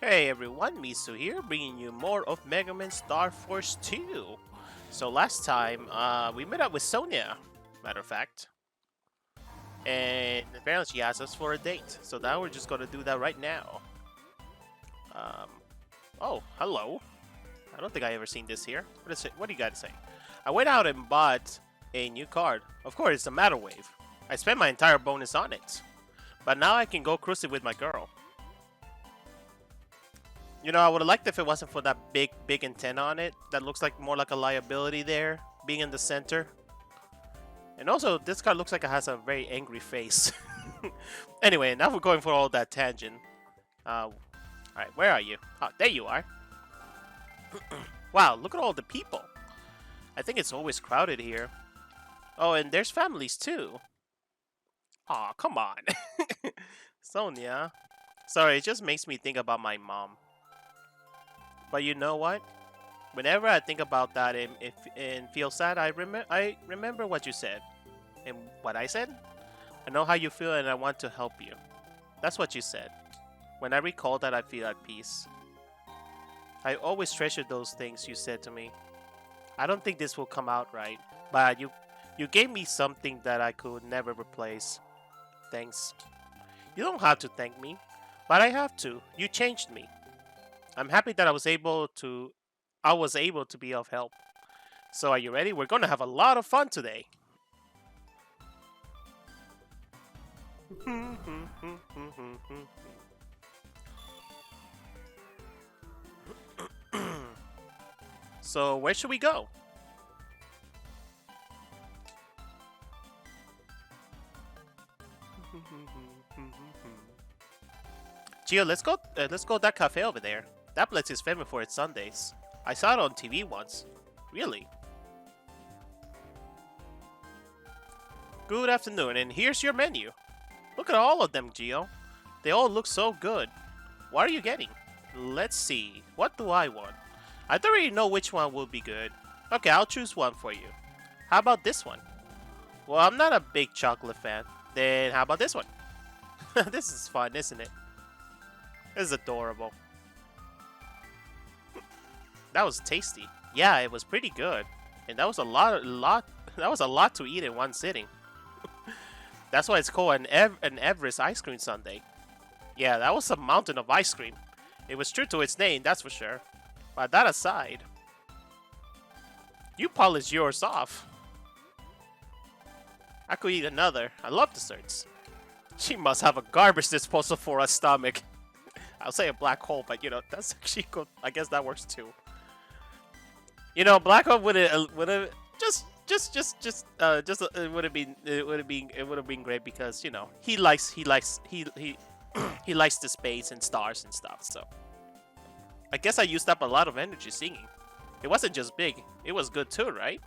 Hey everyone, Misu here, bringing you more of Megaman Starforce 2. So last time, we met up with Sonia, matter of fact, and apparently she asked us for a date. So now we're just gonna do that right now. Um, oh, hello. I don't think I ever seen this here. What do you guys say? I went out and bought a new card. Of course, it's a Matter Wave. I spent my entire bonus on it, but now I can go cruising with my girl. You know, I would have liked if it wasn't for that big antenna on it. That looks like more like a liability there, being in the center. And also, this card looks like it has a very angry face. Anyway, now we're going for all that tangent. Alright, where are you? Oh, there you are. Wow, look at all the people. I think it's always crowded here. Oh, and there's families too. Aw, come on. Sonia. Sorry, it just makes me think about my mom. But you know what? Whenever I think about that and feel sad, I remember what you said. And what I said? I know how you feel and I want to help you. That's what you said. When I recall that, I feel at peace. I always treasure those things you said to me. I don't think this will come out right, but you gave me something that I could never replace. Thanks. You don't have to thank me, but I have to. You changed me. I'm happy that I was able to be of help. So are you ready? We're going to have a lot of fun today. So where should we go? Gio, let's go that cafe over there. That place is famous for its Sundays. I saw it on TV once. Really? Good afternoon, and here's your menu. Look at all of them, Gio. They all look so good. What are you getting? Let's see. What do I want? I don't really know which one will be good. Okay, I'll choose one for you. How about this one? Well, I'm not a big chocolate fan. Then how about this one? This is fun, isn't it? This is adorable. That was tasty. Yeah, it was pretty good. And that was a lot to eat in one sitting. That's why it's called an Everest ice cream sundae. Yeah, that was a mountain of ice cream. It was true to its name, that's for sure. But that aside, you polished yours off. I could eat another. I love desserts. She must have a garbage disposal for a stomach. I'll say a black hole, but you know, that's actually good. I guess that works too. You know, black hole would have it would have been great because you know he likes he likes the space and stars and stuff. So I guess I used up a lot of energy singing. It wasn't just big; it was good too, right?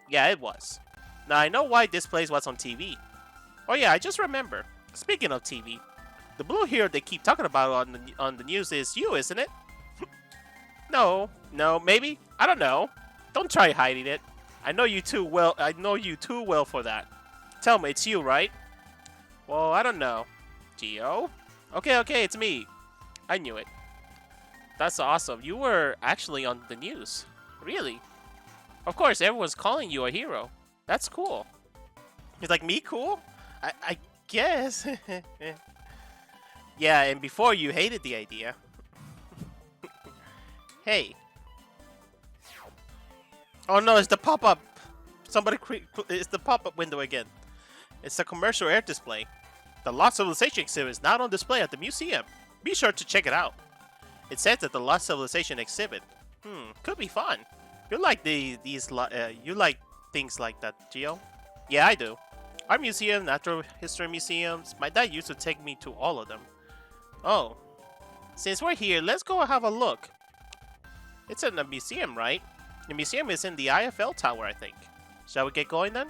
Yeah, it was. Now I know why this place was on TV. Oh yeah, I just remember. Speaking of TV, the blue hero they keep talking about on the news is you, isn't it? No, maybe. I don't know. Don't try hiding it. I know you too well. I know you too well for that. Tell me, it's you, right? Well, I don't know. Gio? Okay, it's me. I knew it. That's awesome. You were actually on the news. Really? Of course, everyone's calling you a hero. That's cool. He's like, me cool? I guess. Yeah, and before you hated the idea. Hey. Oh no, it's the pop-up. It's the pop-up window again. It's a commercial air display. The Lost Civilization exhibit is not on display at the museum. Be sure to check it out. It says that the Lost Civilization exhibit. Could be fun. You like you like things like that, Gio? Yeah, I do. Art museum, natural history museums. My dad used to take me to all of them. Oh, since we're here, let's go have a look. It's in the museum, right? The museum is in the IFL Tower, I think. Shall we get going then?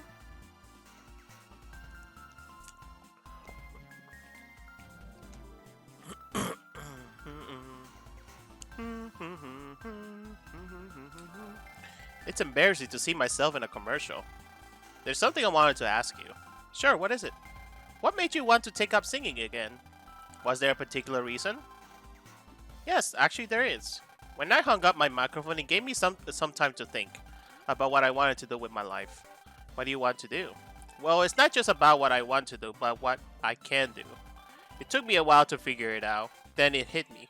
It's embarrassing to see myself in a commercial. There's something I wanted to ask you. Sure, what is it? What made you want to take up singing again? Was there a particular reason? Yes, actually there is. When I hung up my microphone, it gave me some time to think about what I wanted to do with my life. What do you want to do? Well, it's not just about what I want to do, but what I can do. It took me a while to figure it out. Then it hit me.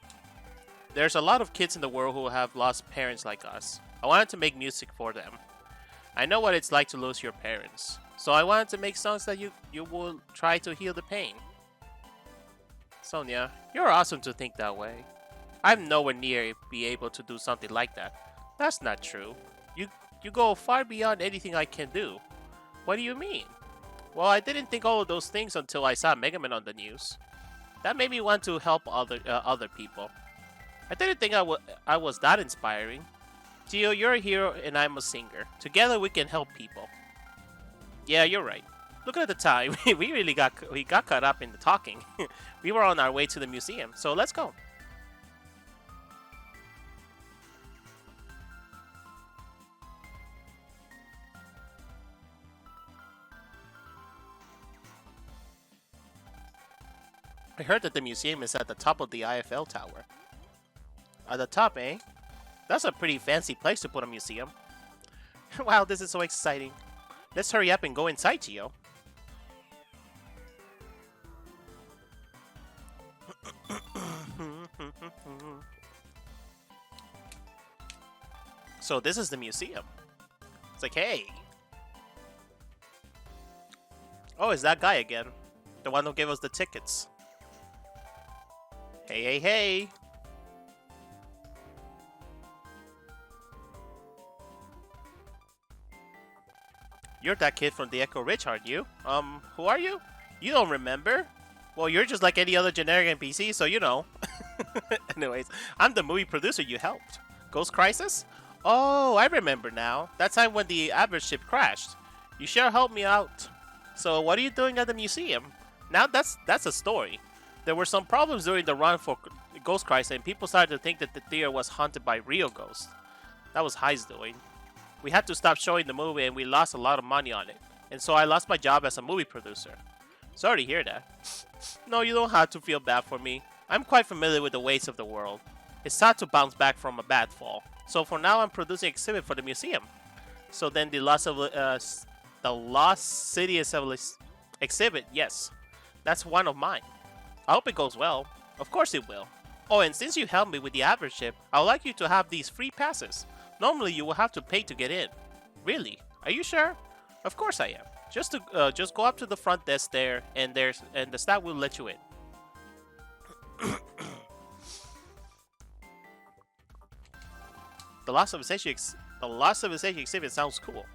There's a lot of kids in the world who have lost parents like us. I wanted to make music for them. I know what it's like to lose your parents. So I wanted to make songs that you will try to heal the pain. Sonia, you're awesome to think that way. I'm nowhere near be able to do something like that. That's not true. You you go far beyond anything I can do. What do you mean? Well, I didn't think all of those things until I saw Megaman on the news. That made me want to help other people. I didn't think I was that inspiring. Gio, you're a hero and I'm a singer. Together we can help people. Yeah, you're right. Look at the time. We got caught up in the talking. We were on our way to the museum, so let's go. I heard that the museum is at the top of the IFL tower. At the top, eh? That's a pretty fancy place to put a museum. Wow, this is so exciting. Let's hurry up and go inside, Gio. So this is the museum. It's like, hey. Oh, it's that guy again. The one who gave us the tickets. Hey, hey, hey. You're that kid from the Echo Ridge, aren't you? Who are you? You don't remember? Well, you're just like any other generic NPC, so you know. Anyways, I'm the movie producer you helped. Ghost Crisis? Oh, I remember now. That time when the average ship crashed. You sure helped me out. So what are you doing at the museum? Now that's a story. There were some problems during the run for Ghost Crisis, and people started to think that the theater was haunted by real ghosts. That was High's doing. We had to stop showing the movie, and we lost a lot of money on it. And so I lost my job as a movie producer. Sorry to hear that. No, you don't have to feel bad for me. I'm quite familiar with the ways of the world. It's hard to bounce back from a bad fall. So for now, I'm producing an exhibit for the museum. So then the Lost City exhibit, yes, that's one of mine. I hope it goes well. Of course it will. Oh, and since you helped me with the average ship, I would like you to have these free passes. Normally, you will have to pay to get in. Really? Are you sure? Of course I am. Just go up to the front desk there, and the staff will let you in. The Lost Civilization exhibit sounds cool.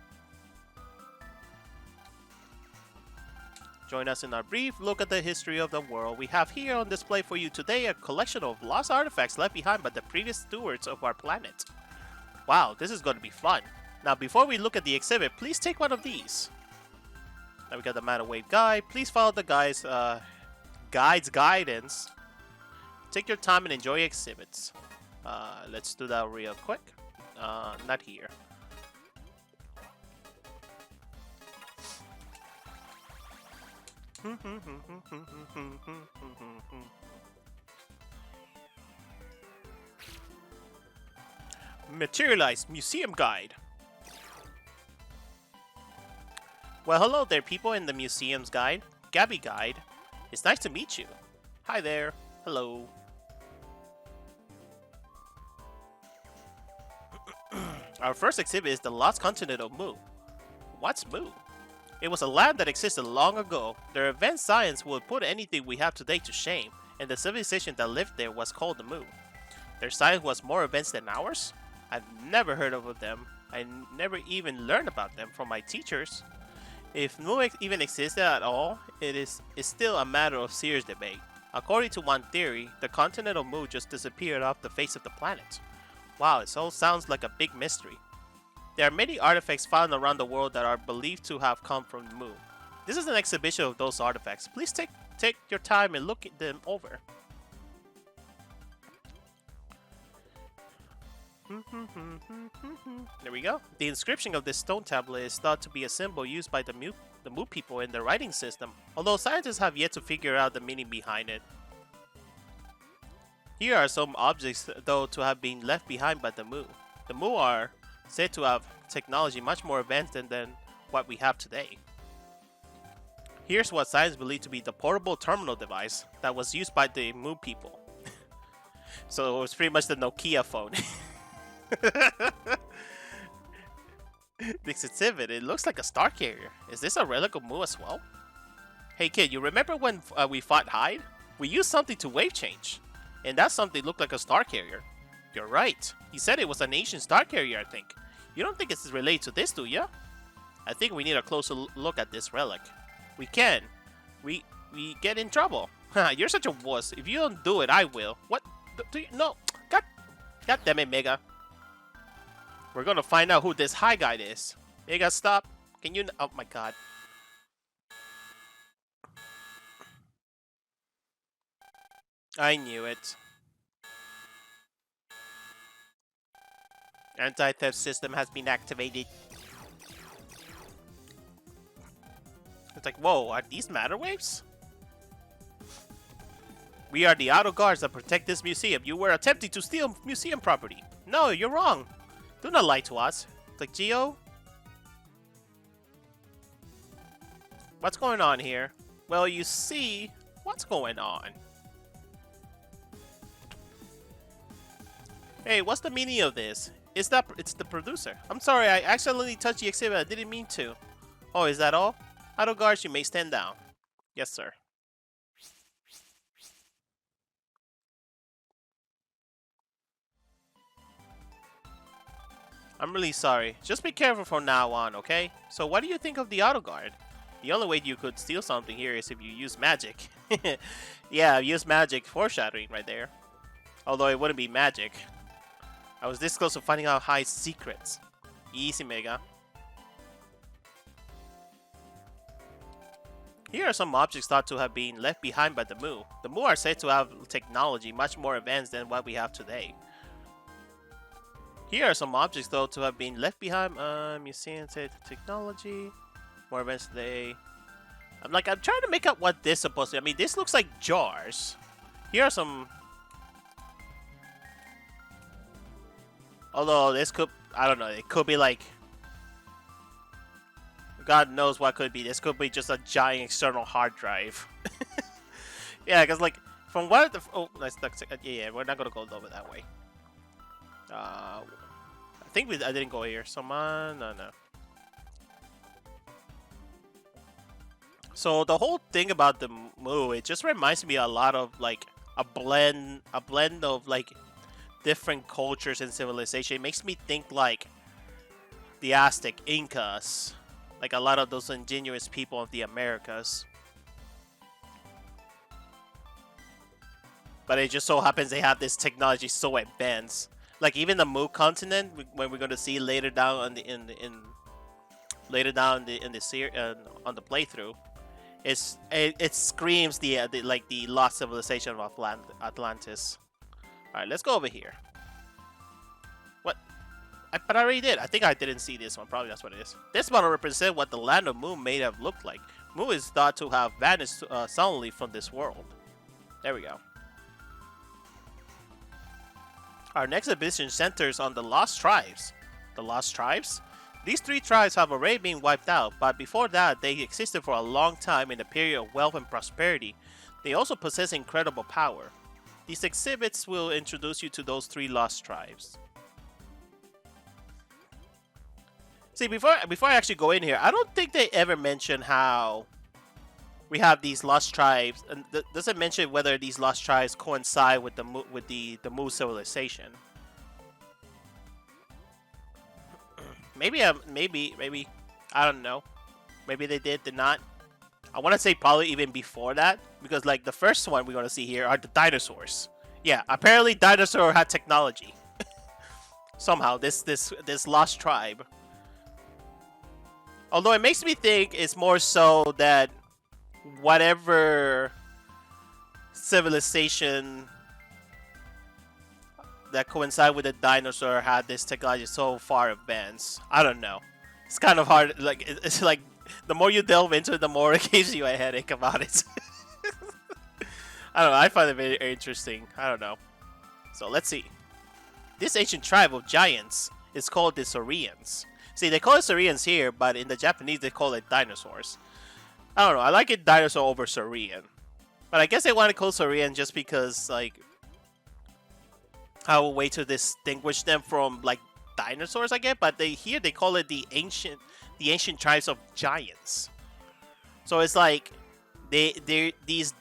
Join us in our brief look at the history of the world. We have here on display for you today a collection of lost artifacts left behind by the previous stewards of our planet. Wow, this is going to be fun. Now, before we look at the exhibit, please take one of these. Now we got the Mana Wave guide. Please follow the guide's guidance. Take your time and enjoy exhibits. Let's do that real quick. Not here. Materialized Museum Guide. Well, hello there, people in the museum's guide. Gabby Guide. It's nice to meet you. Hi there. Hello. Our first exhibit is the Lost Continent of Mu. What's Mu? It was a land that existed long ago. Their advanced science would put anything we have today to shame, and the civilization that lived there was called the Mu. Their science was more advanced than ours? I've never heard of them. I never even learned about them from my teachers. If Mu even existed at all, it's still a matter of serious debate. According to one theory, the continent of Mu just disappeared off the face of the planet. Wow, it all sounds like a big mystery. There are many artifacts found around the world that are believed to have come from the Mu. This is an exhibition of those artifacts. Please take your time and look them over. There we go. The inscription of this stone tablet is thought to be a symbol used by the Mu people in their writing system, although scientists have yet to figure out the meaning behind it. Here are some objects, though, to have been left behind by the Mu. The Mu are said to have technology much more advanced than what we have today. Here's what science believed to be the portable terminal device that was used by the Mu people. So it was pretty much the Nokia phone. This exhibit, it looks like a star carrier. Is this a relic of Mu as well? Hey kid, you remember when we fought Hyde? We used something to wave change. And that something looked like a star carrier. You're right. He said it was an ancient star carrier, I think. You don't think it's related to this, do ya? I think we need a closer look at this relic. We can. We get in trouble. You're such a wuss. If you don't do it, I will. What? Do you, no. God damn it, Mega. We're gonna find out who this high guy is. Mega, stop. Can you? Oh my god. I knew it. Anti-theft system has been activated. It's like, whoa, are these matter waves? We are the auto guards that protect this museum. You were attempting to steal museum property. No, you're wrong. Do not lie to us. It's like, Geo? What's going on here? Well, you see, what's going on? Hey, what's the meaning of this? It's the producer. I'm sorry, I accidentally touched the exhibit. I didn't mean to. Oh, is that all? Auto guards, you may stand down. Yes, sir. I'm really sorry. Just be careful from now on, okay? So what do you think of the auto guard? The only way you could steal something here is if you use magic. Yeah, use magic, foreshadowing right there. Although it wouldn't be magic. I was this close to finding out Hyde's secrets. Easy, Mega. Here are some objects thought to have been left behind by the Mu. The Mu are said to have technology much more advanced than what we have today. Here are some objects though to have been left behind. Museum said technology more advanced today. I'm trying to make out what this is supposed to be. I mean, this looks like jars. Here are some. Although this could, I don't know, it could be like, God knows what could be. This could be just a giant external hard drive. Yeah, because like, from what the, oh, yeah, we're not gonna go over that way. I think I didn't go here. Someone, no. So the whole thing about the Mu, it just reminds me a lot of like a blend of like different cultures and civilization. It makes me think like the Aztec, Incas, like a lot of those indigenous people of the Americas. But it just so happens they have this technology so advanced. Like even the Mu continent, when we're going to see later down on the on the playthrough, it screams the lost civilization of Atlantis. All right, let's go over here. What? But I already did. I think I didn't see this one. Probably that's what it is. This model represents what the land of Mu may have looked like. Mu is thought to have vanished suddenly from this world. There we go. Our next exhibition centers on the Lost Tribes. The Lost Tribes? These three tribes have already been wiped out, but before that, they existed for a long time in a period of wealth and prosperity. They also possess incredible power. These exhibits will introduce you to those three lost tribes. See, before I actually go in here, I don't think they ever mention how we have these lost tribes, and doesn't mention whether these lost tribes coincide with the Mu civilization. Maybe I don't know. Maybe they did not. I want to say probably even before that, because like the first one we're gonna see here are the dinosaurs. Yeah, apparently dinosaur had technology. Somehow this lost tribe. Although it makes me think it's more so that whatever civilization that coincide with the dinosaur had this technology so far advanced. I don't know. It's kind of hard. Like it's like the more you delve into it, the more it gives you a headache about it. I don't know. I find it very interesting. I don't know. So let's see. This ancient tribe of giants is called the Saurians. See, they call it Saurians here, but in the Japanese they call it dinosaurs. I don't know. I like it dinosaur over Saurian, but I guess they want to call Saurian just because like how a way to distinguish them from like dinosaurs, I guess. But they call it the ancient tribes of giants. So it's like they these.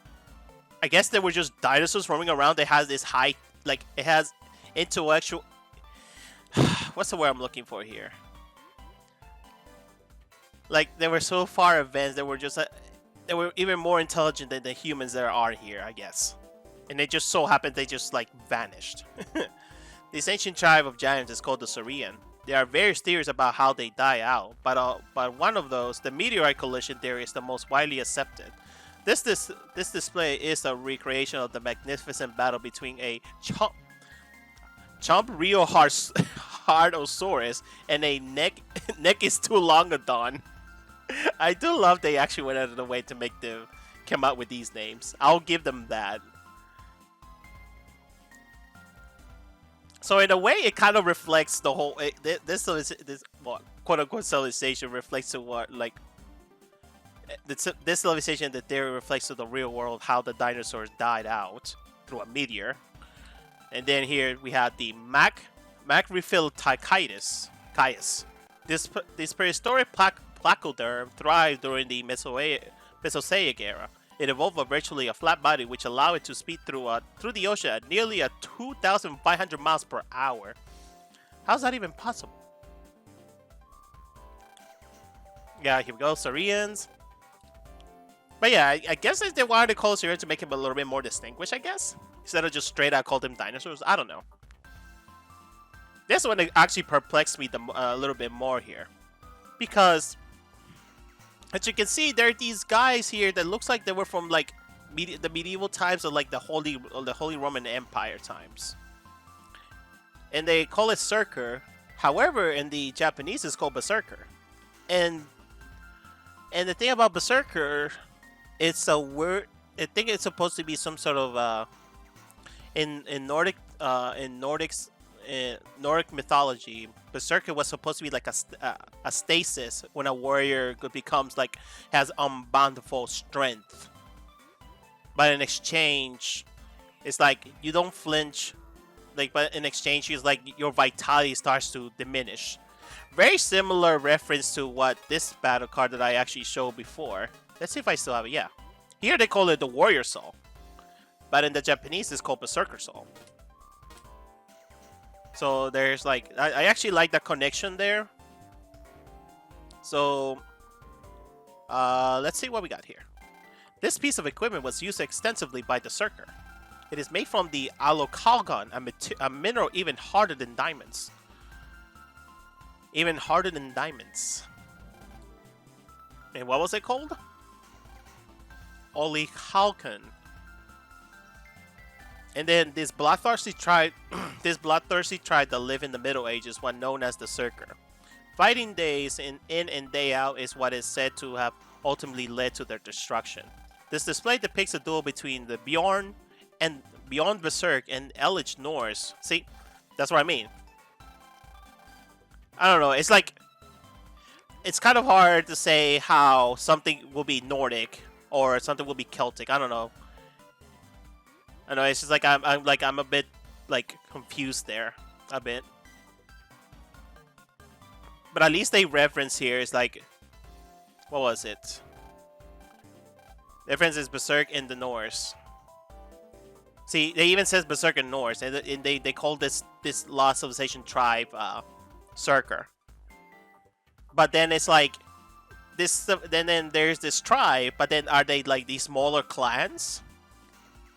I guess they were just dinosaurs roaming around. They has this high, like it has intellectual. What's the word I'm looking for here? Like they were so far advanced. They were even more intelligent than the humans there are here, I guess. And it just so happened they just like vanished. This ancient tribe of giants is called the Saurian. There are various theories about how they die out, but one of those, the meteorite collision theory, is the most widely accepted. This display is a recreation of the magnificent battle between a Chomp-Riohardosaurus and a neck is too longodon. I do love they actually went out of the way to make them come out with these names. I'll give them that. So in a way, it kind of reflects the whole this well, quote unquote civilization reflects to what like this civilization, the theory reflects to the real world how the dinosaurs died out through a meteor. And then here we have the Macrophyllocaius. This prehistoric placoderm thrived during the Mesozoic era. It evolved virtually a flat body, which allowed it to speed through the ocean at nearly 2,500 miles per hour. How's that even possible? Yeah, here we go, Saurians. But yeah, I guess they wanted to call Saurians to make him a little bit more distinguished, I guess. Instead of just straight out call them dinosaurs. I don't know. This one actually perplexed me a little bit more here. Because, as you can see, there are these guys here that looks like they were from like the medieval times of like the Holy Roman Empire times. And they call it Berserker. However, in the Japanese, it's called Berserker. And the thing about Berserker, it's a word. I think it's supposed to be some sort of in Nordic mythology, Berserker was supposed to be like a stasis when a warrior becomes like has unboundable strength. But in exchange, it's like you don't flinch. Like, but in exchange, it's like your vitality starts to diminish. Very similar reference to what this battle card that I actually showed before. Let's see if I still have it. Yeah, here they call it the Warrior Soul, but in the Japanese, it's called Berserker Soul. So there's like, I actually like that connection there. So let's see what we got here. This piece of equipment was used extensively by the Berserker. It is made from the allocolgon, a mineral even harder than diamonds. Even harder than diamonds. And what was it called? Olichalcon. And then this bloodthirsty tribe, that lived in the Middle Ages, was known as the Berserker. Fighting days in and day out is what is said to have ultimately led to their destruction. This display depicts a duel between the Bjorn Berserk and Eldritch Norse. See, that's what I mean. I don't know. It's like it's kind of hard to say how something will be Nordic or something will be Celtic. I don't know. I know it's just like I'm a bit like confused there a bit. But at least they reference here is like, what was it? The reference is Berserk in the Norse. See, they even says Berserk in Norse, and they call this lost civilization tribe Berserker. But then it's like this. Then there's this tribe, but then are they like these smaller clans?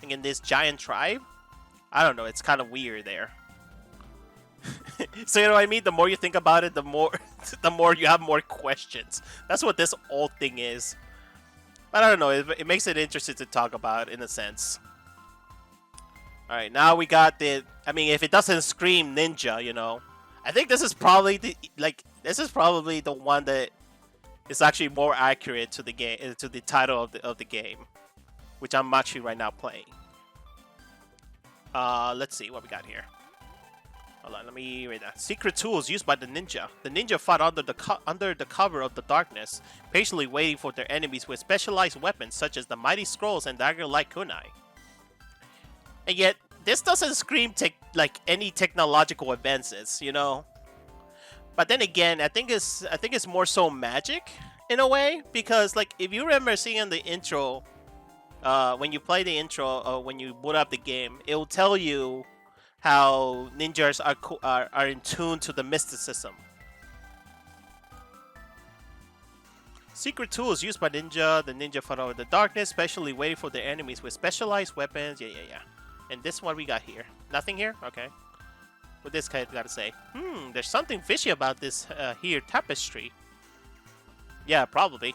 In this giant tribe? I don't know. It's kind of weird there. So you know what I mean? The more you think about it, the more you have more questions. That's what this old thing is. But I don't know. It makes it interesting to talk about in a sense. All right, now we got the. I mean, if it doesn't scream ninja, you know, I think this is probably the one that is actually more accurate to the game, to the title of the game, which I'm actually right now playing. Let's see what we got here. Hold on, let me read that. Secret tools used by the ninja. The ninja fought under the cover of the darkness, patiently waiting for their enemies with specialized weapons such as the mighty scrolls and dagger-like kunai. And yet, this doesn't scream like any technological advances, you know. But then again, I think it's more so magic in a way, because like if you remember seeing in the intro, when you play the intro, when you boot up the game, it will tell you how ninjas are in tune to the mysticism. Secret tools used by ninja. The ninja fought over the darkness, specially waiting for their enemies with specialized weapons. Yeah. And this one we got here. Nothing here? Okay. What this guy got to say? There's something fishy about this here tapestry. Yeah, probably.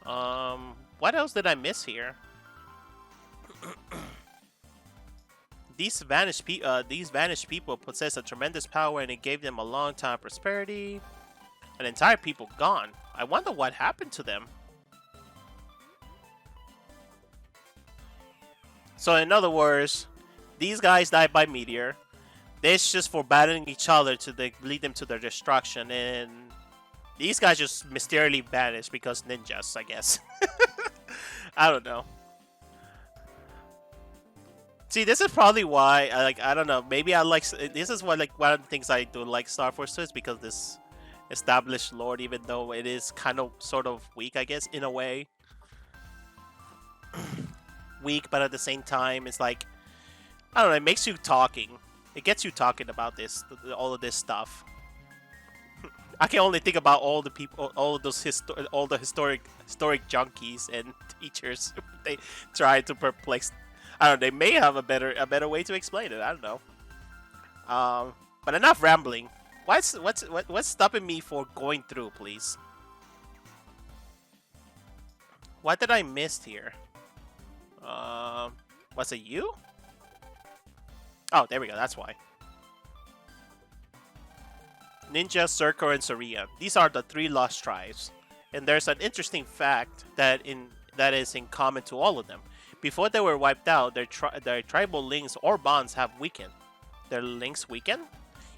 What else did I miss here? These vanished people possess a tremendous power, and it gave them a long time of prosperity. An entire people gone. I wonder what happened to them. So in other words, these guys died by meteor. This just for battling each other to lead them to their destruction, and these guys just mysteriously vanished because ninjas, I guess. I don't know. See, this is probably why I don't know. Maybe I like this is what like one of the things I do like Starforce is because this established lore, even though it is kind of sort of weak, I guess, in a way. Weak, but at the same time, it's like I don't know. It makes you talking. It gets you talking about this, all of this stuff. I can only think about all the people, all of those all the historic junkies and teachers. They try to perplex. I don't know. They may have a better way to explain it. I don't know. But enough rambling. What's stopping me for going through, please? What did I miss here? Was it you? Oh, there we go. That's why. Ninja, Circo, and Sarian. These are the 3 lost tribes. And there's an interesting fact that is in common to all of them. Before they were wiped out, their tribal links or bonds have weakened. Their links weaken?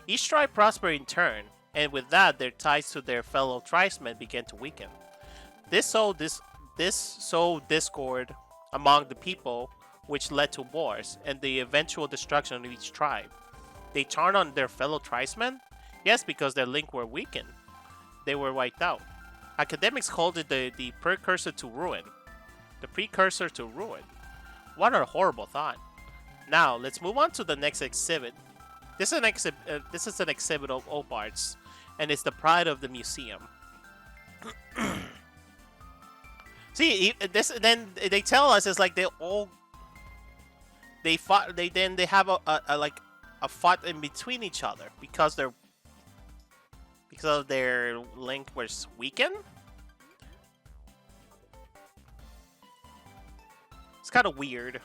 Each tribe prospered in turn, and with that, their ties to their fellow tribesmen began to weaken. This sowed discord among the people, which led to wars and the eventual destruction of each tribe. They turned on their fellow tribesmen? Yes, because their links were weakened. They were wiped out. Academics called it the precursor to ruin. The precursor to ruin. What a horrible thought. Now, let's move on to the next exhibit. This is an exhibit of oparts, and it's the pride of the museum. See, then they tell us it's like they fought. They have a fight in between each other because their link was weakened. It's kind of weird.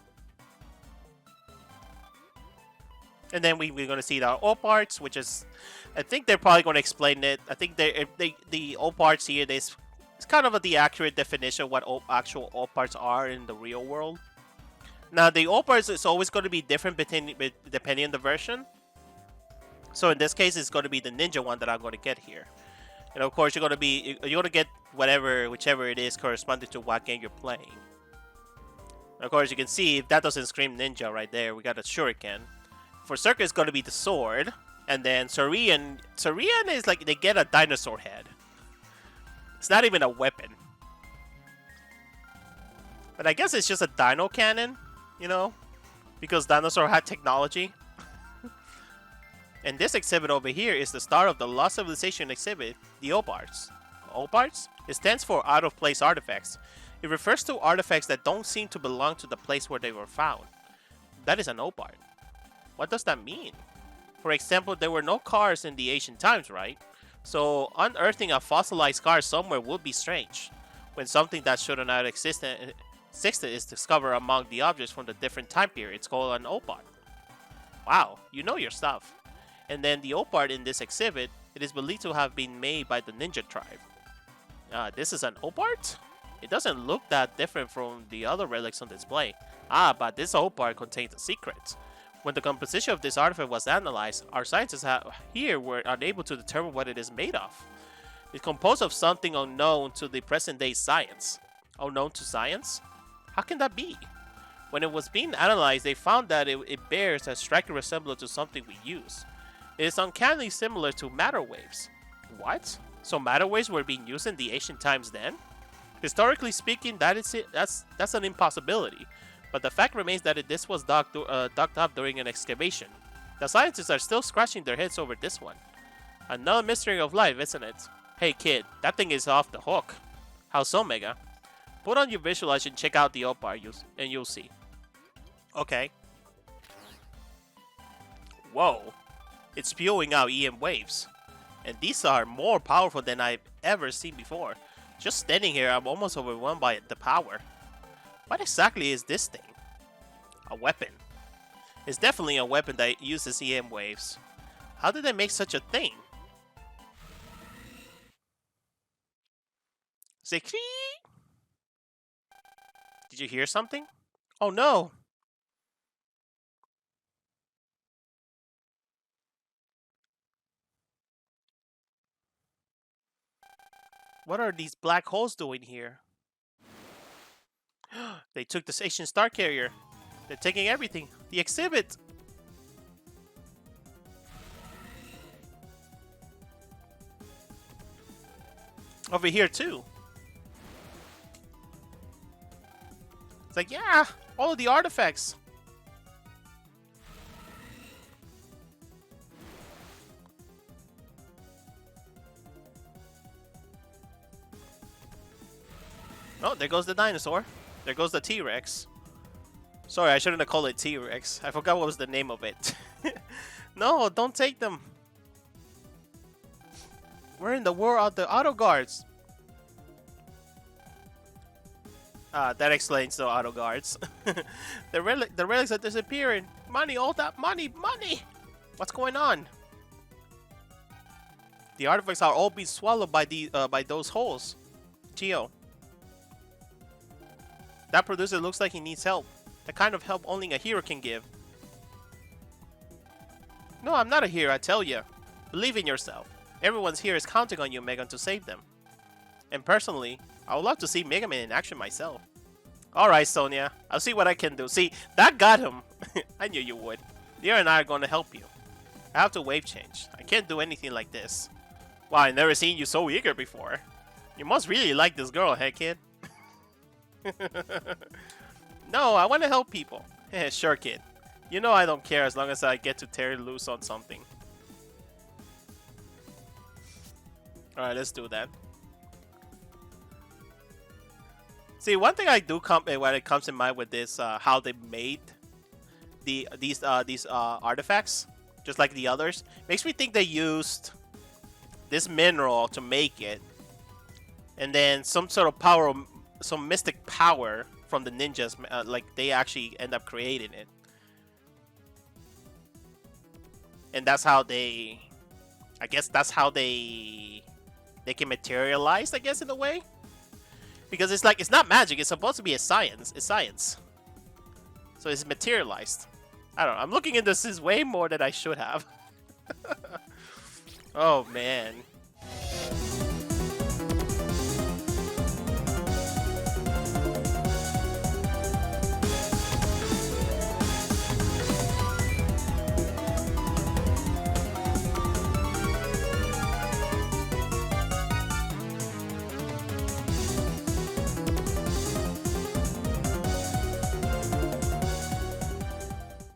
And then we're going to see the oparts, which is, I think they're probably going to explain it. I think the oparts here, it's kind of the accurate definition of what actual oparts are in the real world. Now, the oparts is always going to be different depending on the version. So in this case, it's going to be the ninja one that I'm going to get here. And of course, you're going to get whichever it is corresponding to what game you're playing. Of course, you can see if that doesn't scream ninja right there, we got a shuriken. For Circa, it's going to be the sword. And then Sarian is like they get a dinosaur head. It's not even a weapon. But I guess it's just a dino cannon, you know? Because dinosaur had technology. And this exhibit over here is the start of the Lost Civilization exhibit, the Oparts. Oparts? It stands for out of place artifacts. It refers to artifacts that don't seem to belong to the place where they were found. That is an Opart. What does that mean? For example, there were no cars in the ancient times, right? So unearthing a fossilized car somewhere would be strange. When something that should not exist is discovered among the objects from the different time period, it's called an Opart. Wow, you know your stuff. And then the Opart in this exhibit, it is believed to have been made by the ninja tribe. This is an Opart? It doesn't look that different from the other relics on display. Ah, but this opar contains a secret. When the composition of this artifact was analyzed, our scientists here were unable to determine what it is made of. It's composed of something unknown to the present day science. Unknown to science? How can that be? When it was being analyzed, they found that it bears a striking resemblance to something we use. It is uncannily similar to matter waves. What? So matter waves were being used in the ancient times then? Historically speaking, that's an impossibility. But the fact remains that this was dug up during an excavation. The scientists are still scratching their heads over this one. Another mystery of life, isn't it? Hey kid, that thing is off the hook. How so, Mega? Put on your visualize and check out the opar and you'll see. Okay. Whoa. It's spewing out EM waves. And these are more powerful than I've ever seen before. Just standing here, I'm almost overwhelmed by the power. What exactly is this thing? A weapon. It's definitely a weapon that uses EM waves. How did they make such a thing? Say, did you hear something? Oh no! What are these black holes doing here? They took the station star carrier. They're taking everything. The exhibit! Over here too. It's like, yeah, all of the artifacts. Oh, there goes the dinosaur. There goes the T-Rex. Sorry, I shouldn't have called it T-Rex. I forgot what was the name of it. No, don't take them. Where in the world are the auto guards? That explains the auto guards. The relics are disappearing. Money, all that money, money! What's going on? The artifacts are all being swallowed by those holes. Geo. That producer looks like he needs help. The kind of help only a hero can give. No, I'm not a hero, I tell you. Believe in yourself. Everyone's here is counting on you, Megan, to save them. And personally, I would love to see Megaman in action myself. Alright, Sonia. I'll see what I can do. See, that got him. I knew you would. Leo and I are going to help you. I have to wave change. I can't do anything like this. Wow, I've never seen you so eager before. You must really like this girl, hey kid? No, I want to help people. Sure, kid. You know I don't care as long as I get to tear loose on something. Alright, let's do that. See, one thing I do when it comes in mind with this, how they made these artifacts, just like the others, makes me think they used this mineral to make it, and then some sort of power, some mystic power from the ninjas, like they actually end up creating it, and that's how they, I guess that's how they can materialize, I guess, in a way. Because it's like, it's not magic, it's supposed to be a science. It's science. So it's materialized. I don't know, I'm looking into this way more than I should have. Oh man.